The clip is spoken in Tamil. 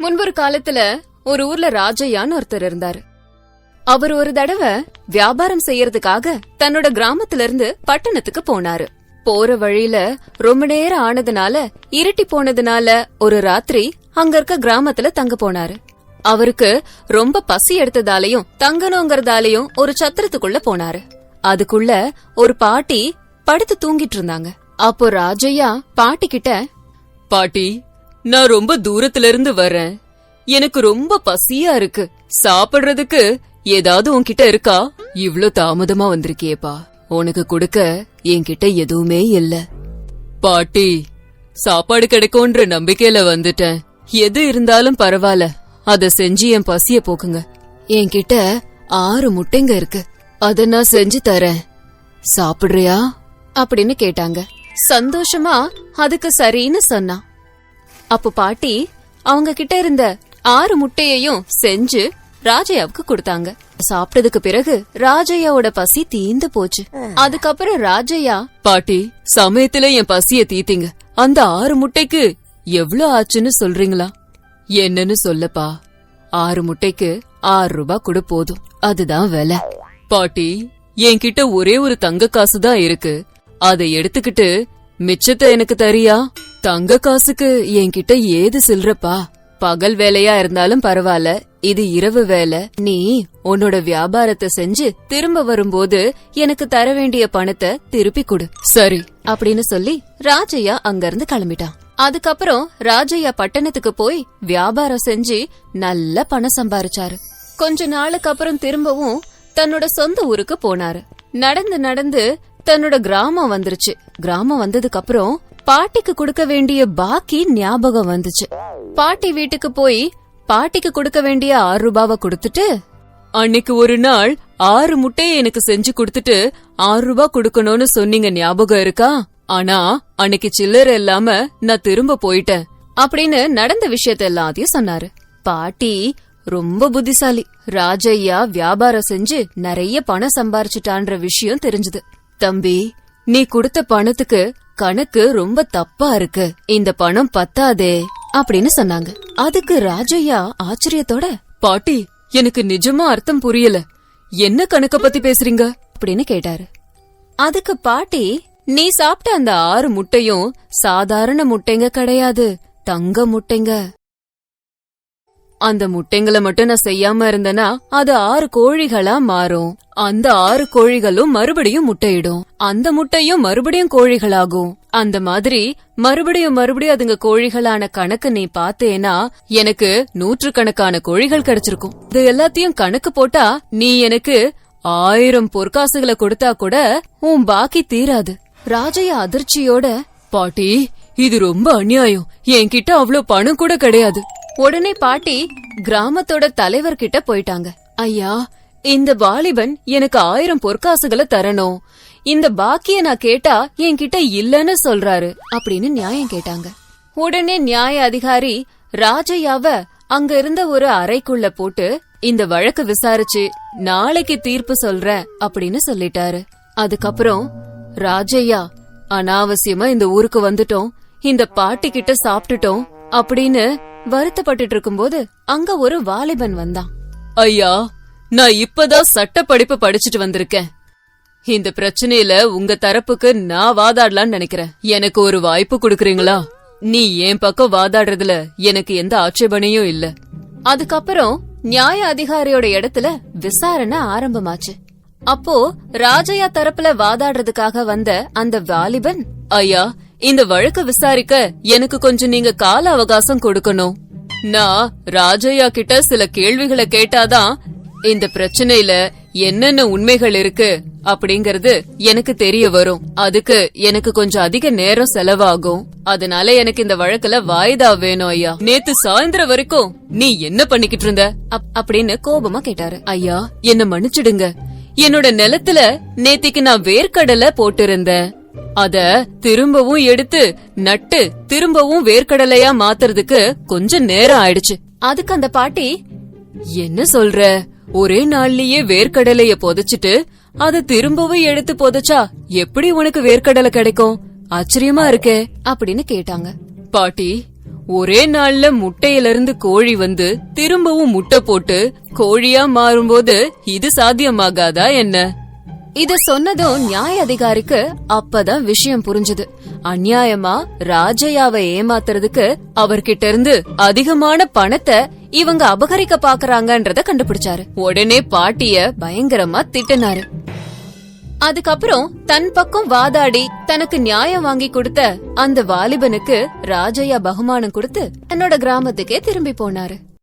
முன்பொரு காலத்துல ஒரு ஊர்ல ராஜையான்னு ஒருத்தர் இருந்தாரு. அவர் ஒரு தடவை வியாபாரம் செய்யறதுக்காக தன்னோட கிராமத்துல இருந்து பட்டணத்துக்கு போனாரு. போற வழியில ரொம்ப நேரம் ஆனதுனால இருட்டி போனதுனால ஒரு ராத்திரி அங்க இருக்க கிராமத்துல தங்க போனாரு. அவருக்கு ரொம்ப பசி எடுத்ததாலையும் தங்கணுங்கிறதாலையும் ஒரு சத்திரத்துக்குள்ள போனாரு. அதுக்குள்ள ஒரு பாட்டி படுத்து தூங்கிட்டு இருந்தாங்க. அப்போ ராஜையா பாட்டி கிட்ட, பாட்டி, நான் ரொம்ப தூரத்துல இருந்து வரேன். எனக்கு ரொம்ப பசியா இருக்கு. சாப்பிடுறதுக்கு ஏதாவது உன்கிட்ட இருக்கா? இவ்ளோ தாமதமா வந்திருக்கியேப்பா. உனக்கு கொடுக்க என்கிட்ட எதுவுமே இல்ல. பாட்டி, சாப்பாடு கிடைக்கும்ன்ற நம்பிக்கையில வந்துட்டேன். எது இருந்தாலும் பரவாயில்ல, அத செஞ்சு என் பசிய போக்குங்க. என்கிட்ட 6 முட்டைங்க இருக்கு, அத நான் செஞ்சு தரேன், சாப்பிடுறியா அப்படின்னு கேட்டாங்க. சந்தோஷமா அதுக்கு சரின்னு சொன்னா. அப்ப பாட்டி அவங்க கிட்ட இருந்த 6 முட்டையையும் செஞ்சு ராஜையாவுக்கு கொடுத்தாங்க. சாப்பிட்டதுக்கு பிறகு ராஜையாவோட பசி தீந்து போச்சு. அதுக்கப்புறம் ராஜையா, பாட்டி, சமயத்துல என் பசிய தீத்தீங்க. அந்த 6 முட்டைக்கு எவ்ளோ ஆச்சுன்னு சொல்றீங்களா? என்னன்னு சொல்லப்பா. 6 முட்டைக்கு 6 ரூபாய் கொடு, போதும், அதுதான் விலை. பாட்டி, என்கிட்ட ஒரே ஒரு தங்க காசு தான் இருக்கு. அதை எடுத்துக்கிட்டு மிச்சத்தை எனக்கு தரியா? தங்க காசுக்கு என்கிட்ட ஏது சில்றப்பா. பகல் வேலையா இருந்தாலும் பரவாயில்ல, இது இரவு வேலை. நீ உன்னோட வியாபாரத்தை செஞ்சு திரும்ப வரும்போது எனக்கு தர வேண்டிய பணத்தை திருப்பி கொடு. சரி அப்படின்னு சொல்லி ராஜையா அங்கிருந்து கிளம்பிட்டான். அதுக்கப்புறம் ராஜையா பட்டணத்துக்கு போய் வியாபாரம் செஞ்சு நல்ல பணம் சம்பாரிச்சாரு. கொஞ்ச நாளுக்கு அப்புறம் திரும்பவும் தன்னோட சொந்த ஊருக்கு போனாரு. நடந்து நடந்து தன்னோட கிராமம் வந்துருச்சு. கிராமம் வந்ததுக்கு அப்புறம் பாட்டிக்கு கொடுக்க வேண்டிய பாக்கி ஞாபகம் வந்துச்சு. பாட்டி வீட்டுக்கு போய் பாட்டிக்கு கொடுக்க வேண்டிய 6 ரூபாவை கொடுத்துட்டு, அன்னைக்கு ஒரு நாள் 6 முட்டையை எனக்கு செஞ்சு கொடுத்துட்டு 6 ரூபாய் கொடுக்கணும்னு சொன்னீங்க, ஞாபகம் இருக்கா? ஆனா அன்னைக்கு சில்லறை இல்லாம நான் திரும்ப போயிட்டேன் அப்படின்னு நடந்த விஷயத்த எல்லாத்தையும் சொன்னாரு. பாட்டி ரொம்ப புத்திசாலி. ராஜையா வியாபாரம் செஞ்சு நிறைய பணம் சம்பாரிச்சுட்டான்ற விஷயம் தெரிஞ்சது. தம்பி, நீ கொடுத்த பணத்துக்கு கணக்கு ரொம்ப தப்பா இருக்கு, இந்த பணம் பத்தாதே அப்படின்னு சொன்னாங்க. அதுக்கு ராஜையா ஆச்சரியத்தோட, பாட்டி, எனக்கு நிஜமா அர்த்தம் புரியல. என்ன கணக்க பத்தி பேசுறீங்க அப்படின்னு கேட்டாரு. அதுக்கு பாட்டி, நீ சாப்பிட்ட அந்த 6 முட்டையும் சாதாரண முட்டைங்க கிடையாது, தங்க முட்டைங்க. அந்த முட்டைங்களை மட்டும் நான் செய்யாம இருந்தேனா அது 6 கோழிகளா மாறும். அந்த 6 கோழிகளும் மறுபடியும் முட்டையிடும். அந்த முட்டையும் மறுபடியும் கோழிகளாகும். அந்த மாதிரி மறுபடியும் அதுங்க கோழிகளான கணக்கு நீ பார்த்தேனா எனக்கு 100கணக்கான கோழிகள் கிடைச்சிருக்கும். இது எல்லாத்தையும் கணக்கு போட்டா நீ எனக்கு 1000 பொற்காசுகளை கொடுத்தா கூட உன் பாக்கி தீராது. ராஜையா அதிர்ச்சியோட, பாட்டி, இது ரொம்ப அநியாயம். என்கிட்ட அவ்ளோ பணம் கூட கிடையாது. உடனே பாட்டி கிராமத்தோட தலைவர்கிட்ட போயிட்டாங்க. ஐயா, இந்த வாலிபன் எனக்கு 1000 பொற்காசுகளை தரணும், இந்த பாக்கிய நான் கேட்டா என்கிட்ட இல்லன்னு சொல்றாரு அப்படின்னு நியாயம் கேட்டாங்க. உடனே நியாய அதிகாரி ராஜையாவ அங்க இருந்த ஒரு அறைக்குள்ள போட்டு இந்த வழக்கு விசாரிச்சு நாளைக்கு தீர்ப்பு சொல்றேன் அப்படின்னு சொல்லிட்டாரு. அதுக்கப்புறம் ராஜையா, அனாவசியமா இந்த ஊருக்கு வந்துட்டோம், இந்த பாட்டி கிட்ட சாப்பிட்டுட்டோம் அப்படின்னு வருத்தப்பட்டு இருக்கும்போது அங்க ஒரு வாலிபன் வந்தான். ஐயா, நான் இப்பதான் சட்ட படிப்பு படிச்சுட்டு வந்திருக்கேன். இந்த பிரச்சனையில உங்க தரப்புக்கு நான் வாதாடலான்னு நினைக்கிறேன். எனக்கு ஒரு வாய்ப்பு கொடுக்கறீங்களா? நீ என் பக்கம் வாதாடுறதுல எனக்கு எந்த ஆட்சேபனையும் இல்ல. அதுக்கப்புறம் நியாய அதிகாரியோட இடத்துல விசாரணை ஆரம்பமாச்சு. அப்போ ராஜையா தரப்புல வாதாடுறதுக்காக வந்த அந்த வாலிபன், ஐயா, இந்த வழக்க விசாரிக்க எனக்கு கொஞ்சம் நீங்க கால அவகாசம் கொடுக்கணும். நான் ராஜையா கிட்ட சில கேள்விகளை கேட்டாதான் இந்த பிரச்சனையில என்னென்ன உண்மைகள் இருக்கு அப்படிங்கறது எனக்கு தெரிய வரும். அதுக்கு எனக்கு கொஞ்சம் அதிக நேரம் செலவாகும். அதனால எனக்கு இந்த வழக்குல வாய்தா வேணும் ஐயா. நேத்து சாயந்தரம் வரைக்கும் நீ என்ன பண்ணிக்கிட்டு இருந்த அப்படின்னு கோபமா கேட்டாரு. ஐயா, என்ன மன்னிச்சிடுங்க. என்னோட நிலத்துல நேத்திக்கு நான் வேர்க்கடலை போட்டிருந்தேன். அத திரும்பவும் எடுத்து நட்டு திரும்பவும் வேர்க்கடலையா மாத்துறதுக்கு கொஞ்சம் நேரம் ஆயிடுச்சு. அதுக்கு அந்த பாட்டி, என்ன சொல்ற? ஒரே நாள்லயே வேர்க்கடலைய புதைச்சிட்டு அத திரும்பவும் எடுத்து புதைச்சா எப்படி உனக்கு வேர்க்கடலை கிடைக்கும்? ஆச்சரியமா இருக்கே அப்படின்னு கேட்டாங்க. பாட்டி, ஒரே நாள்ல முட்டையில இருந்து கோழி வந்து திரும்பவும் முட்டை போட்டு கோழியா மாறும்போது இது சாத்தியமாகாதா என்ன? இத சொன்னதும் நியாய அதிகாரிக்கு அப்பதான் விஷயம் புரிஞ்சுது. அநியாயமா ராஜையாவை ஏமாத்துறதுக்கு அவர்கிட்ட இருந்து அதிகமான பணத்தை இவங்க அபகரிக்க பாக்குறாங்கன்றத கண்டுபிடிச்சாரு. உடனே பாட்டிய பயங்கரமா திட்டினாரு. அதுக்கப்புறம் தன் பக்கம் வாதாடி தனக்கு நியாயம் வாங்கி கொடுத்த அந்த வாலிபனுக்கு ராஜையா பகுமானம் கொடுத்து தன்னோட கிராமத்துக்கே திரும்பி போனாரு.